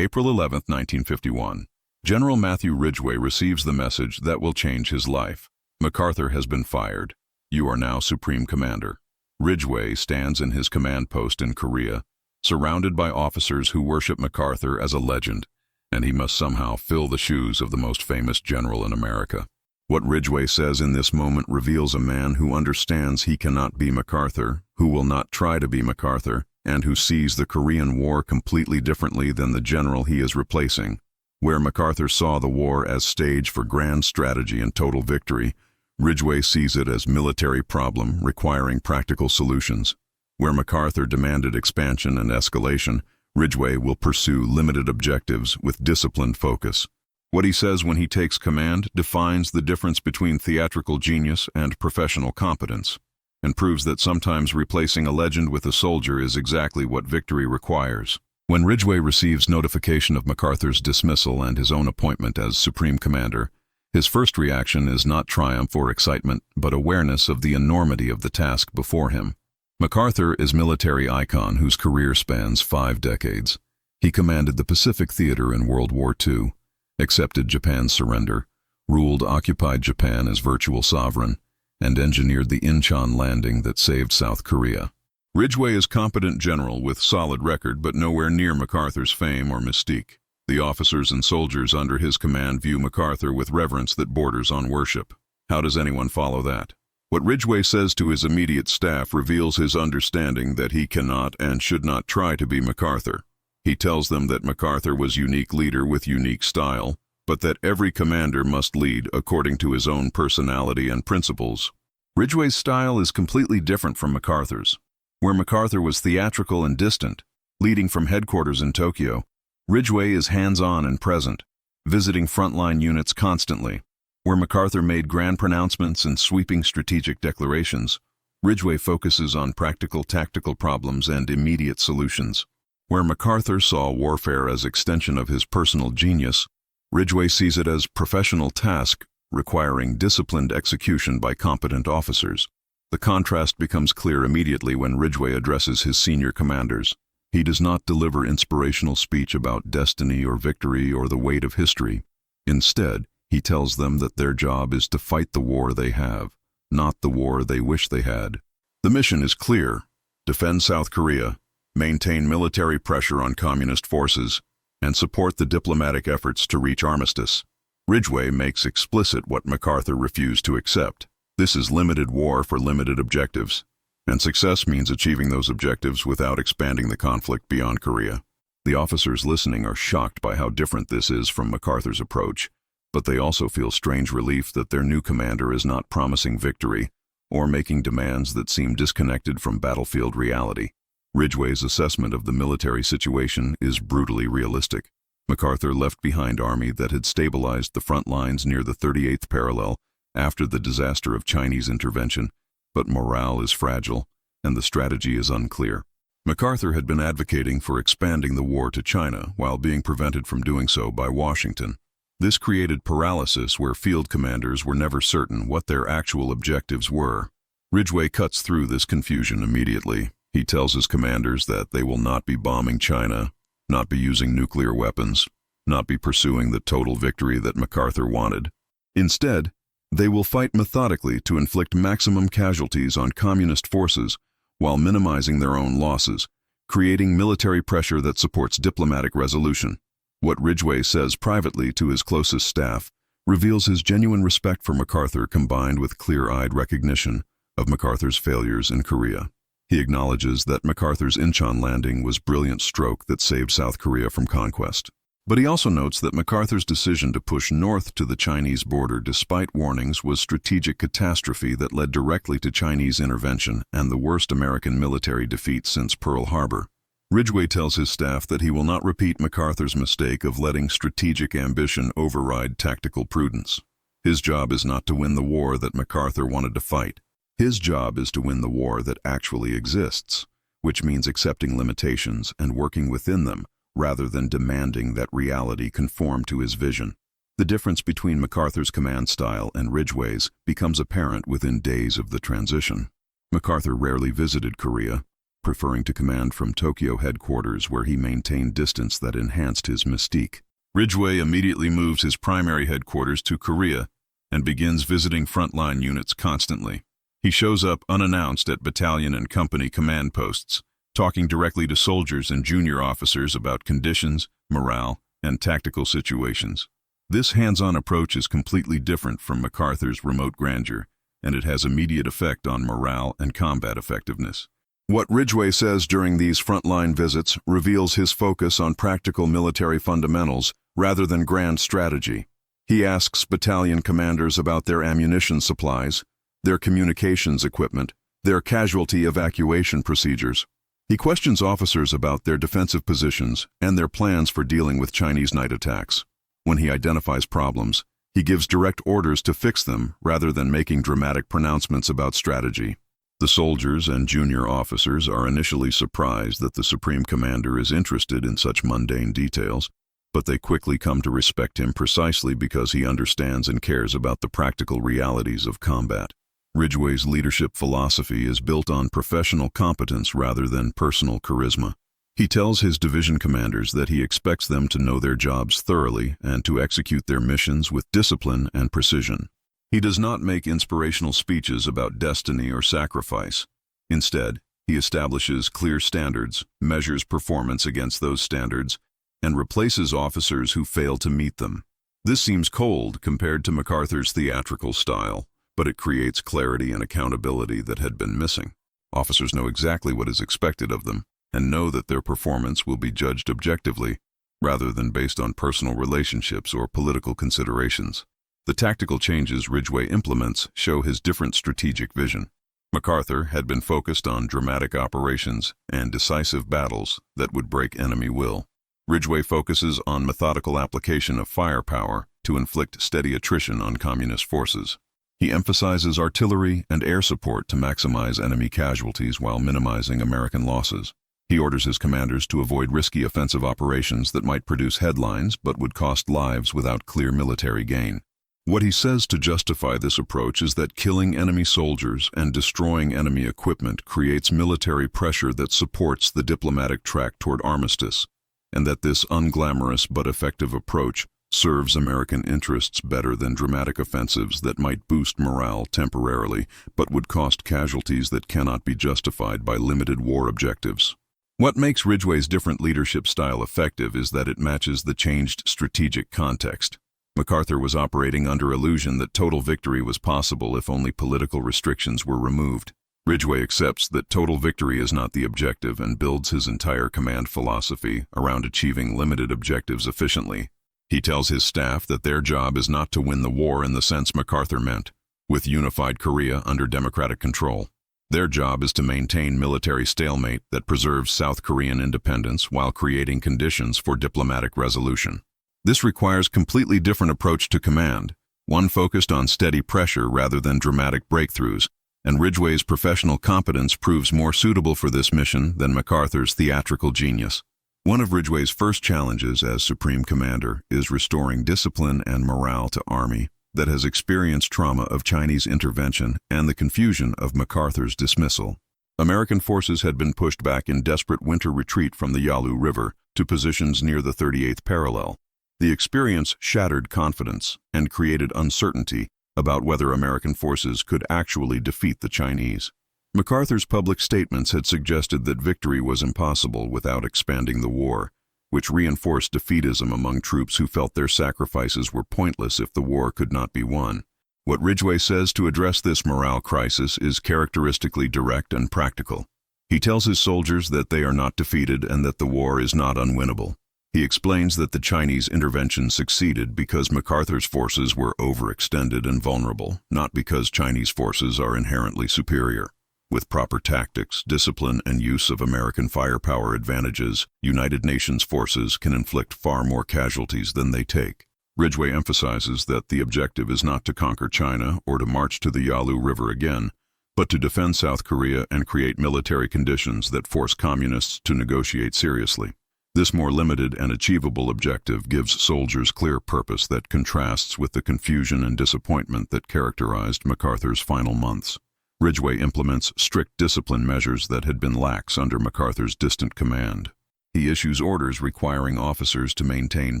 April 11, 1951. General Matthew Ridgway receives the message that will change his life. MacArthur has been fired. You are now Supreme Commander. Ridgway stands in his command post in Korea, surrounded by officers who worship MacArthur as a legend, and he must somehow fill the shoes of the most famous general in America. What Ridgway says in this moment reveals a man who understands he cannot be MacArthur, who will not try to be MacArthur, and who sees the Korean War completely differently than the general he is replacing. Where MacArthur saw the war as stage for grand strategy and total victory, Ridgway sees it as military problem requiring practical solutions. Where MacArthur demanded expansion and escalation, Ridgway will pursue limited objectives with disciplined focus. What he says when he takes command defines the difference between theatrical genius and professional competence, and proves that sometimes replacing a legend with a soldier is exactly what victory requires. When Ridgway receives notification of MacArthur's dismissal and his own appointment as Supreme Commander, his first reaction is not triumph or excitement, but awareness of the enormity of the task before him. MacArthur is military icon whose career spans 5 decades. He commanded the Pacific Theater in World War II, accepted Japan's surrender, ruled occupied Japan as virtual sovereign, and engineered the Incheon landing that saved South Korea. Ridgway is competent general with solid record, but nowhere near MacArthur's fame or mystique. The officers and soldiers under his command view MacArthur with reverence that borders on worship. How does anyone follow that? What Ridgway says to his immediate staff reveals his understanding that he cannot and should not try to be MacArthur. He tells them that MacArthur was a unique leader with unique style, but that every commander must lead according to his own personality and principles. Ridgway's style is completely different from MacArthur's. Where MacArthur was theatrical and distant, leading from headquarters in Tokyo, Ridgway is hands-on and present, visiting frontline units constantly. Where MacArthur made grand pronouncements and sweeping strategic declarations, Ridgway focuses on practical tactical problems and immediate solutions. Where MacArthur saw warfare as extension of his personal genius, Ridgway sees it as professional task requiring disciplined execution by competent officers. The contrast becomes clear immediately when Ridgway addresses his senior commanders. He does not deliver inspirational speech about destiny or victory or the weight of history. Instead, he tells them that their job is to fight the war they have, not the war they wish they had. The mission is clear: defend South Korea, maintain military pressure on communist forces, and support the diplomatic efforts to reach armistice. Ridgway makes explicit what MacArthur refused to accept. This is limited war for limited objectives, and success means achieving those objectives without expanding the conflict beyond Korea. The officers listening are shocked by how different this is from MacArthur's approach, but they also feel strange relief that their new commander is not promising victory or making demands that seem disconnected from battlefield reality. Ridgway's assessment of the military situation is brutally realistic. MacArthur left behind army that had stabilized the front lines near the 38th parallel after the disaster of Chinese intervention, but morale is fragile and the strategy is unclear. MacArthur had been advocating for expanding the war to China while being prevented from doing so by Washington. This created paralysis where field commanders were never certain what their actual objectives were. Ridgway cuts through this confusion immediately. He tells his commanders that they will not be bombing China, not be using nuclear weapons, not be pursuing the total victory that MacArthur wanted. Instead, they will fight methodically to inflict maximum casualties on communist forces while minimizing their own losses, creating military pressure that supports diplomatic resolution. What Ridgway says privately to his closest staff reveals his genuine respect for MacArthur combined with clear-eyed recognition of MacArthur's failures in Korea. He acknowledges that MacArthur's Incheon landing was a brilliant stroke that saved South Korea from conquest. But he also notes that MacArthur's decision to push north to the Chinese border despite warnings was strategic catastrophe that led directly to Chinese intervention and the worst American military defeat since Pearl Harbor. Ridgway tells his staff that he will not repeat MacArthur's mistake of letting strategic ambition override tactical prudence. His job is not to win the war that MacArthur wanted to fight. His job is to win the war that actually exists, which means accepting limitations and working within them rather than demanding that reality conform to his vision. The difference between MacArthur's command style and Ridgway's becomes apparent within days of the transition. MacArthur rarely visited Korea. preferring to command from Tokyo headquarters where he maintained distance that enhanced his mystique. Ridgway immediately moves his primary headquarters to Korea and begins visiting frontline units constantly. He shows up unannounced at battalion and company command posts, talking directly to soldiers and junior officers about conditions, morale, and tactical situations. This hands-on approach is completely different from MacArthur's remote grandeur, and it has immediate effect on morale and combat effectiveness. What Ridgway says during these frontline visits reveals his focus on practical military fundamentals rather than grand strategy. He asks battalion commanders about their ammunition supplies, their communications equipment, their casualty evacuation procedures. He questions officers about their defensive positions and their plans for dealing with Chinese night attacks. When he identifies problems, he gives direct orders to fix them rather than making dramatic pronouncements about strategy. The soldiers and junior officers are initially surprised that the Supreme Commander is interested in such mundane details, but they quickly come to respect him precisely because he understands and cares about the practical realities of combat. Ridgway's leadership philosophy is built on professional competence rather than personal charisma. He tells his division commanders that he expects them to know their jobs thoroughly and to execute their missions with discipline and precision. He does not make inspirational speeches about destiny or sacrifice. Instead, he establishes clear standards, measures performance against those standards, and replaces officers who fail to meet them. This seems cold compared to MacArthur's theatrical style, but it creates clarity and accountability that had been missing. Officers know exactly what is expected of them and know that their performance will be judged objectively rather than based on personal relationships or political considerations. The tactical changes Ridgway implements show his different strategic vision. MacArthur had been focused on dramatic operations and decisive battles that would break enemy will. Ridgway focuses on methodical application of firepower to inflict steady attrition on communist forces. He emphasizes artillery and air support to maximize enemy casualties while minimizing American losses. He orders his commanders to avoid risky offensive operations that might produce headlines but would cost lives without clear military gain. What he says to justify this approach is that killing enemy soldiers and destroying enemy equipment creates military pressure that supports the diplomatic track toward armistice, and that this unglamorous but effective approach serves American interests better than dramatic offensives that might boost morale temporarily but would cost casualties that cannot be justified by limited war objectives. What makes Ridgway's different leadership style effective is that it matches the changed strategic context. MacArthur was operating under illusion that total victory was possible if only political restrictions were removed. Ridgway accepts that total victory is not the objective and builds his entire command philosophy around achieving limited objectives efficiently. He tells his staff that their job is not to win the war in the sense MacArthur meant, with unified Korea under democratic control. Their job is to maintain military stalemate that preserves South Korean independence while creating conditions for diplomatic resolution. This requires a completely different approach to command, one focused on steady pressure rather than dramatic breakthroughs, and Ridgway's professional competence proves more suitable for this mission than MacArthur's theatrical genius. One of Ridgway's first challenges as Supreme Commander is restoring discipline and morale to Army that has experienced trauma of Chinese intervention and the confusion of MacArthur's dismissal. American forces had been pushed back in desperate winter retreat from the Yalu River to positions near the 38th parallel. The experience shattered confidence and created uncertainty about whether American forces could actually defeat the Chinese. MacArthur's public statements had suggested that victory was impossible without expanding the war, which reinforced defeatism among troops who felt their sacrifices were pointless if the war could not be won. What Ridgway says to address this morale crisis is characteristically direct and practical. He tells his soldiers that they are not defeated and that the war is not unwinnable. He explains that the Chinese intervention succeeded because MacArthur's forces were overextended and vulnerable, not because Chinese forces are inherently superior. With proper tactics, discipline, and use of American firepower advantages, United Nations forces can inflict far more casualties than they take. Ridgway emphasizes that the objective is not to conquer China or to march to the Yalu River again, but to defend South Korea and create military conditions that force communists to negotiate seriously. This more limited and achievable objective gives soldiers clear purpose that contrasts with the confusion and disappointment that characterized MacArthur's final months. Ridgway implements strict discipline measures that had been lax under MacArthur's distant command. He issues orders requiring officers to maintain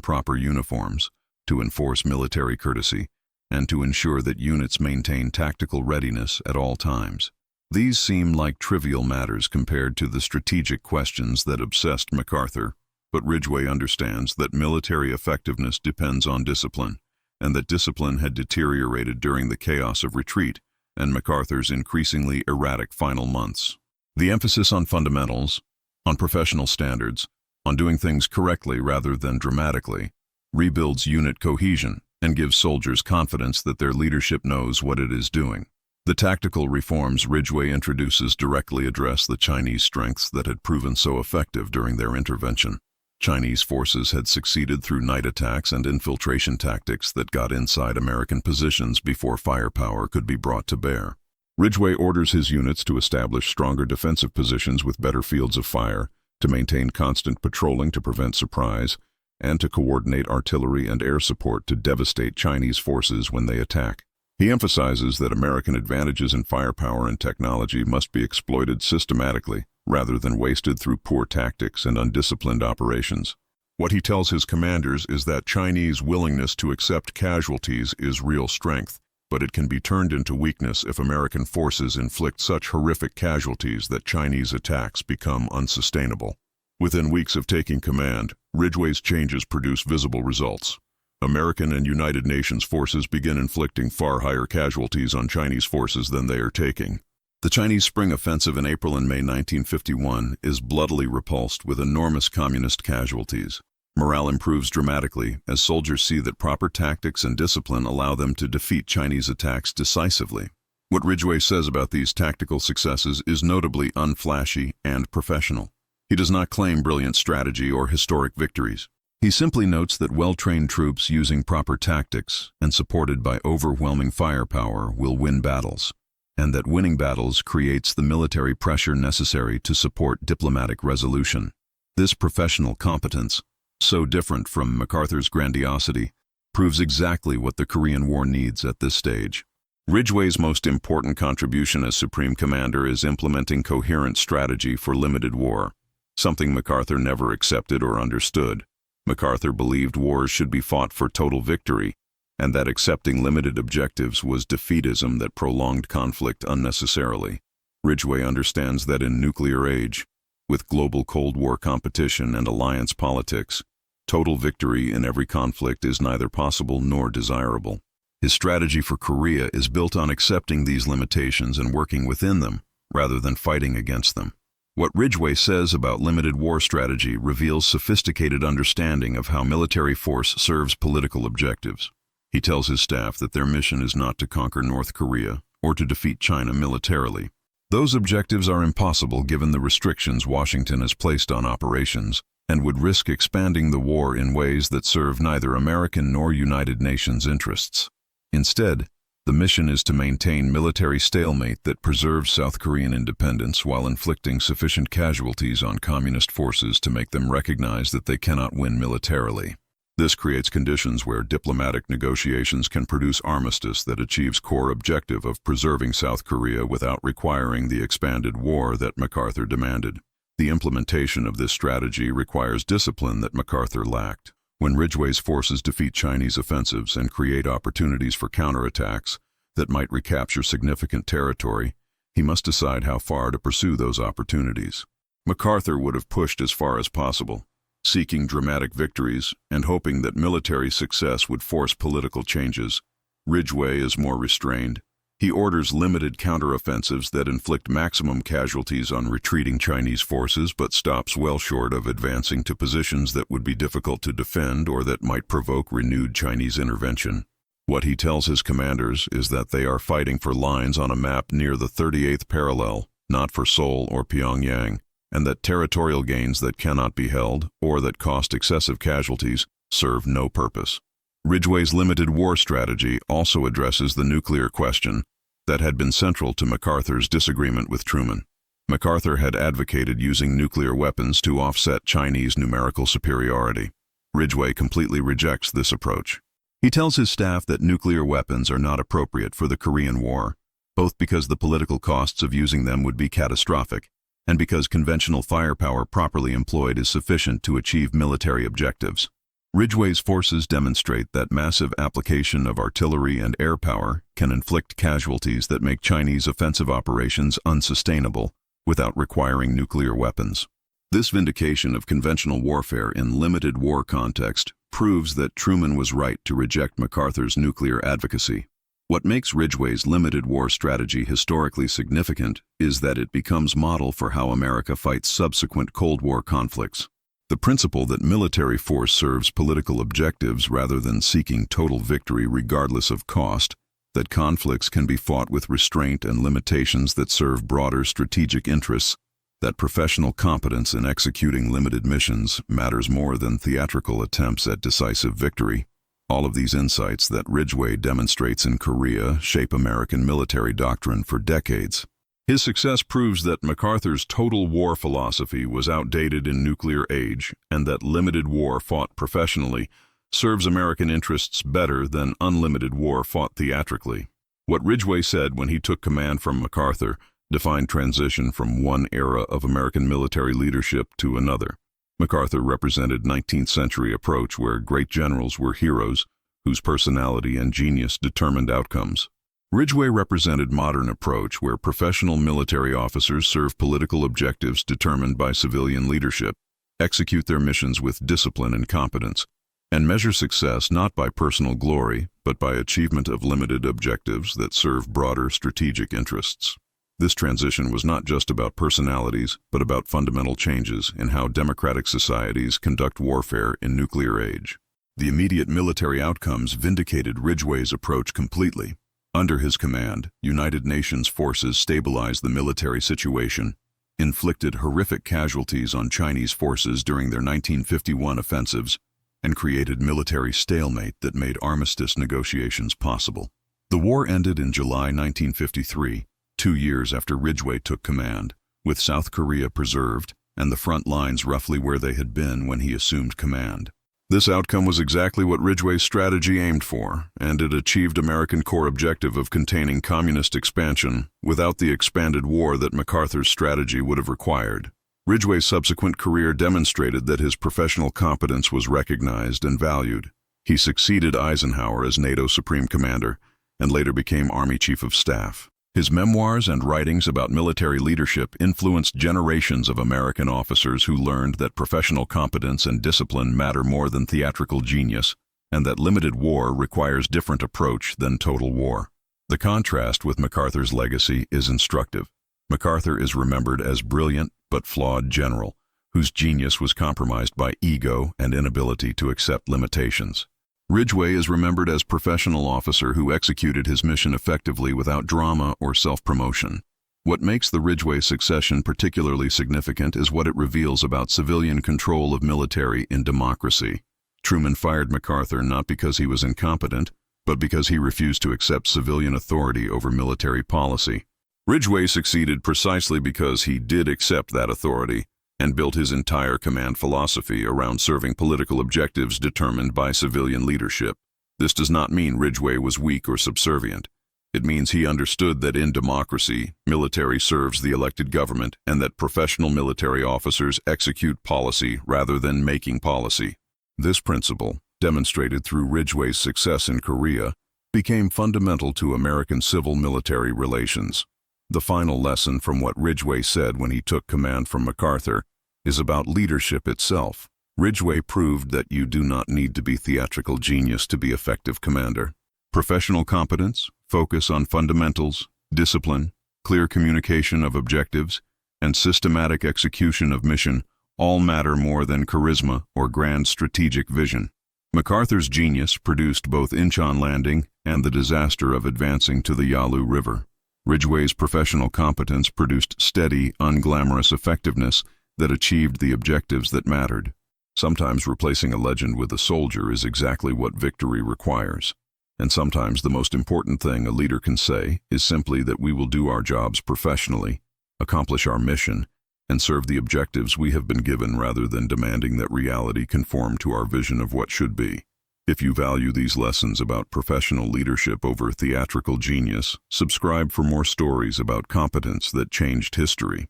proper uniforms, to enforce military courtesy, and to ensure that units maintain tactical readiness at all times. These seem like trivial matters compared to the strategic questions that obsessed MacArthur, but Ridgway understands that military effectiveness depends on discipline, and that discipline had deteriorated during the chaos of retreat and MacArthur's increasingly erratic final months. The emphasis on fundamentals, on professional standards, on doing things correctly rather than dramatically, rebuilds unit cohesion and gives soldiers confidence that their leadership knows what it is doing. The tactical reforms Ridgway introduces directly address the Chinese strengths that had proven so effective during their intervention. Chinese forces had succeeded through night attacks and infiltration tactics that got inside American positions before firepower could be brought to bear. Ridgway orders his units to establish stronger defensive positions with better fields of fire, to maintain constant patrolling to prevent surprise, and to coordinate artillery and air support to devastate Chinese forces when they attack. He emphasizes that American advantages in firepower and technology must be exploited systematically, rather than wasted through poor tactics and undisciplined operations. What he tells his commanders is that Chinese willingness to accept casualties is real strength, but it can be turned into weakness if American forces inflict such horrific casualties that Chinese attacks become unsustainable. Within weeks of taking command, Ridgway's changes produce visible results. American and United Nations forces begin inflicting far higher casualties on Chinese forces than they are taking. The Chinese Spring Offensive in April and May 1951 is bloodily repulsed with enormous communist casualties. Morale improves dramatically as soldiers see that proper tactics and discipline allow them to defeat Chinese attacks decisively. What Ridgway says about these tactical successes is notably unflashy and professional. He does not claim brilliant strategy or historic victories. He simply notes that well-trained troops using proper tactics and supported by overwhelming firepower will win battles, and that winning battles creates the military pressure necessary to support diplomatic resolution. This professional competence, so different from MacArthur's grandiosity, proves exactly what the Korean War needs at this stage. Ridgway's most important contribution as Supreme Commander is implementing coherent strategy for limited war, something MacArthur never accepted or understood. MacArthur believed wars should be fought for total victory, and that accepting limited objectives was defeatism that prolonged conflict unnecessarily. Ridgway understands that in nuclear age, with global Cold War competition and alliance politics, total victory in every conflict is neither possible nor desirable. His strategy for Korea is built on accepting these limitations and working within them, rather than fighting against them. What Ridgway says about limited war strategy reveals sophisticated understanding of how military force serves political objectives. He tells his staff that their mission is not to conquer North Korea or to defeat China militarily. Those objectives are impossible given the restrictions Washington has placed on operations, and would risk expanding the war in ways that serve neither American nor United Nations interests. Instead, the mission is to maintain military stalemate that preserves South Korean independence while inflicting sufficient casualties on communist forces to make them recognize that they cannot win militarily. This creates conditions where diplomatic negotiations can produce armistice that achieves core objective of preserving South Korea without requiring the expanded war that MacArthur demanded. The implementation of this strategy requires discipline that MacArthur lacked. When Ridgway's forces defeat Chinese offensives and create opportunities for counterattacks that might recapture significant territory, he must decide how far to pursue those opportunities. MacArthur would have pushed as far as possible, seeking dramatic victories and hoping that military success would force political changes. Ridgway is more restrained. He orders limited counteroffensives that inflict maximum casualties on retreating Chinese forces but stops well short of advancing to positions that would be difficult to defend or that might provoke renewed Chinese intervention. What he tells his commanders is that they are fighting for lines on a map near the 38th parallel, not for Seoul or Pyongyang, and that territorial gains that cannot be held or that cost excessive casualties serve no purpose. Ridgway's limited war strategy also addresses the nuclear question that had been central to MacArthur's disagreement with Truman. MacArthur had advocated using nuclear weapons to offset Chinese numerical superiority. Ridgway completely rejects this approach. He tells his staff that nuclear weapons are not appropriate for the Korean War, both because the political costs of using them would be catastrophic, and because conventional firepower properly employed is sufficient to achieve military objectives. Ridgway's forces demonstrate that massive application of artillery and air power can inflict casualties that make Chinese offensive operations unsustainable without requiring nuclear weapons. This vindication of conventional warfare in limited war context proves that Truman was right to reject MacArthur's nuclear advocacy. What makes Ridgway's limited war strategy historically significant is that it becomes model for how America fights subsequent Cold War conflicts. The principle that military force serves political objectives rather than seeking total victory regardless of cost, that conflicts can be fought with restraint and limitations that serve broader strategic interests, that professional competence in executing limited missions matters more than theatrical attempts at decisive victory. All of these insights that Ridgway demonstrates in Korea shape American military doctrine for decades. His success proves that MacArthur's total war philosophy was outdated in nuclear age, and that limited war fought professionally serves American interests better than unlimited war fought theatrically. What Ridgway said when he took command from MacArthur defined transition from one era of American military leadership to another. MacArthur represented 19th century approach where great generals were heroes whose personality and genius determined outcomes. Ridgway represented modern approach where professional military officers serve political objectives determined by civilian leadership, execute their missions with discipline and competence, and measure success not by personal glory but by achievement of limited objectives that serve broader strategic interests. This transition was not just about personalities, but about fundamental changes in how democratic societies conduct warfare in nuclear age. The immediate military outcomes vindicated Ridgway's approach completely. Under his command, United Nations forces stabilized the military situation, inflicted horrific casualties on Chinese forces during their 1951 offensives, and created military stalemate that made armistice negotiations possible. The war ended in July 1953, 2 years after Ridgway took command, with South Korea preserved and the front lines roughly where they had been when he assumed command. This outcome was exactly what Ridgway's strategy aimed for, and it achieved American core objective of containing communist expansion without the expanded war that MacArthur's strategy would have required. Ridgway's subsequent career demonstrated that his professional competence was recognized and valued. He succeeded Eisenhower as NATO Supreme Commander and later became Army Chief of Staff. His memoirs and writings about military leadership influenced generations of American officers who learned that professional competence and discipline matter more than theatrical genius, and that limited war requires different approach than total war. The contrast with MacArthur's legacy is instructive. MacArthur is remembered as brilliant but flawed general, whose genius was compromised by ego and inability to accept limitations. Ridgway is remembered as professional officer who executed his mission effectively without drama or self-promotion. What makes the Ridgway succession particularly significant is what it reveals about civilian control of military in democracy. Truman fired MacArthur not because he was incompetent, but because he refused to accept civilian authority over military policy. Ridgway succeeded precisely because he did accept that authority and built his entire command philosophy around serving political objectives determined by civilian leadership. This does not mean Ridgway was weak or subservient. It means he understood that in democracy, military serves the elected government and that professional military officers execute policy rather than making policy. This principle, demonstrated through Ridgway's success in Korea, became fundamental to American civil-military relations. The final lesson from what Ridgway said when he took command from MacArthur is about leadership itself. Ridgway proved that you do not need to be theatrical genius to be effective commander. Professional competence, focus on fundamentals, discipline, clear communication of objectives, and systematic execution of mission all matter more than charisma or grand strategic vision. MacArthur's genius produced both Incheon Landing and the disaster of advancing to the Yalu River. Ridgway's professional competence produced steady, unglamorous effectiveness that achieved the objectives that mattered. Sometimes replacing a legend with a soldier is exactly what victory requires. And sometimes the most important thing a leader can say is simply that we will do our jobs professionally, accomplish our mission, and serve the objectives we have been given rather than demanding that reality conform to our vision of what should be. If you value these lessons about professional leadership over theatrical genius, subscribe for more stories about competence that changed history.